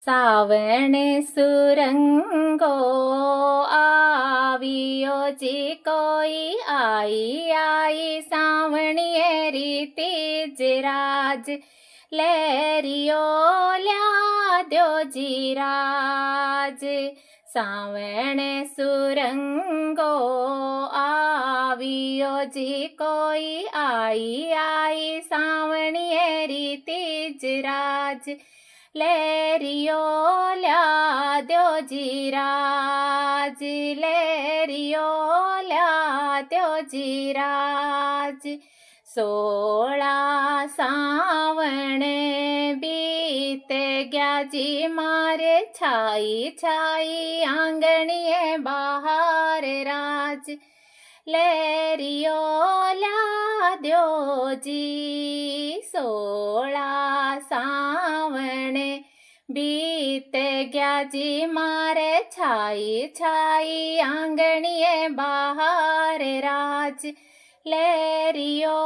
सावण सुरंगो आवियो जी कोई आई आई सावणिये रीति जिराज लेरियो ल्याद्यो जीराज सावण सुरंगो आवियो जी कोई आई आई सावणिये रीति जिराज लेरियो ल्याद्यो जीराज लेरियो ल्याद्यो जीराज 16 सावण बीत गया जी मारे छाई छाई आंगणिये बाहर राज लेरियो ल्याद्यो जी 16 सावण बीत गया जी मारे छाई छाई आंगणिये बाहर राज लेरियो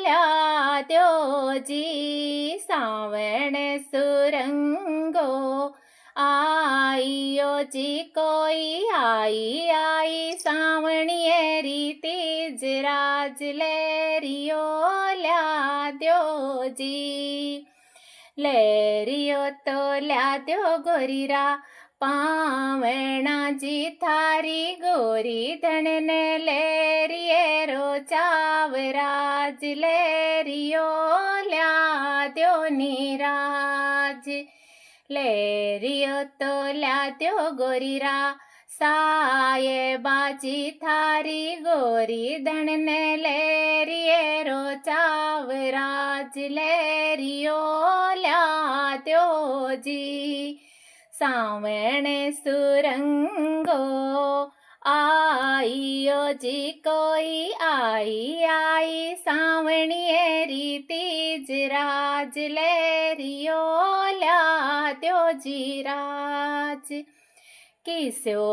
ल्याद्यो जी सावण सुरंगो आइयो जी कोई आई आई सावणिये रीति जिराज लेरियो ल्याद्यो जी लेरियो तो ल्याद्यो गोरीरा पावणा जी थारी गोरी धन ने लेरिये रो चावराज लेरियो ल्याद्यो नीराज लेरियो तो ल्याद्यो गोरीरा साये बाजी थारी गोरी धन ने लेरिये रो चावराज लेरियो ल्याद्यो जी सावण सुरंगो आइयो जी कोई आई आई सावणिये रीति जिराज लेरियो ल्याद्यो जीराज किस्यो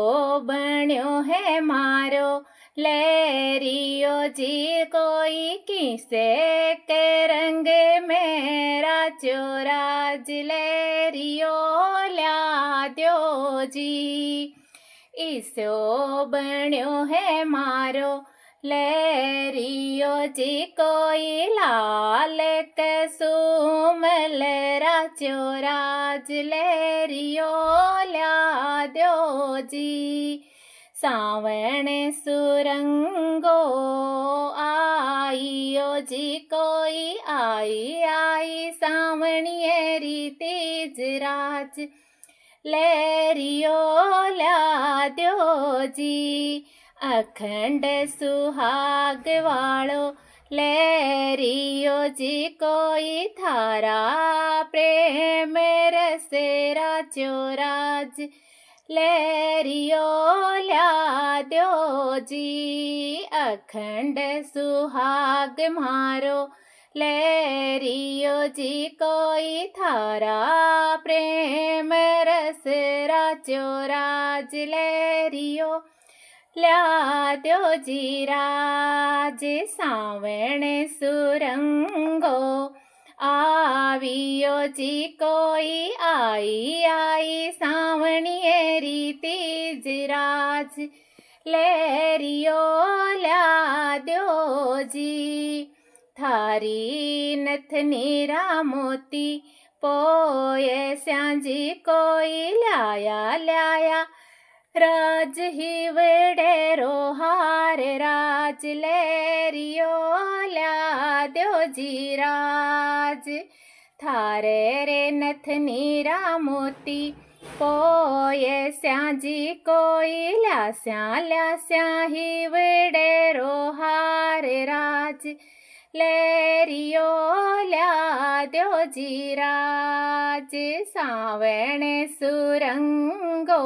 बन्यो है मारो लेरियो जी कोई किसे के रंग मेरा चोराज लेरियो ल्याद्यो जी इसो बन्यो है मारो लेरियो जी कोई लाल कसुमल चोराज लेरियो ल्याद्यो जी सावण सुरंगो आइयो जी कोई आई आई सावणिये रीति जिराज लेरियो ल्याद्यो जी अखंड सुहाग वालो लेरियो जी कोई थारा प्रेम रसेरा चोराज लेरियो ल्याद्यो जी अखंड सुहाग मारो लेरियो जी कोई थारा प्रेम रसरा चोराज लेरियो ल्याद्यो जीराज सावण सुरंगो आवियो जी कोई आई आई सावणिये रीति जिराज लेरियो ल्याद्यो जी थारी नथनीरा मोती पोये स्यांजी कोई ल्याया ल्याया राज ही वेडेरो हार राज लेरियो ल्याद्यो जीराज थारे रे नथनीरा मोती पोये स्यांजी कोई ल्यास्या ही वेडेरो हार राज लेरियो ल्याद्यो जीराज सावण सुरंगो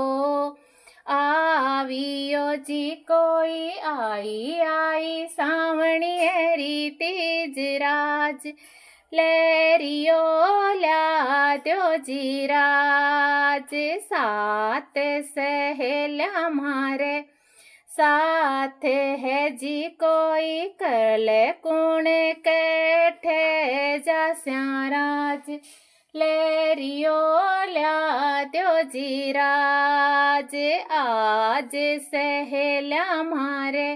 आवियो जी कोई आई आई सावणिये रीति जिराज लेरियो ल्याद्यो जीराज सात सहेल्या मारे साथ है जी कोई कल कुण कैठे जा स्याराज लेरियो ल्याद्यो जी राज। आज सहेल्या मारे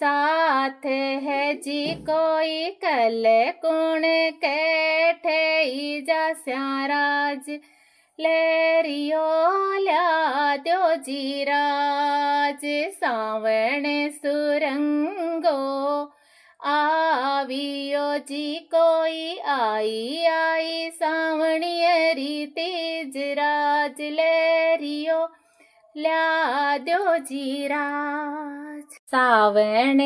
साथ है जी कोई, कल कुण कैठे जास्या राज। लेरियो ल्याद्यो जी राज। सावण सुरंगो आवियो जी कोई, आई आई सावणियरी तीज राज। लेरियो ल्याद्यो जी राज। सावण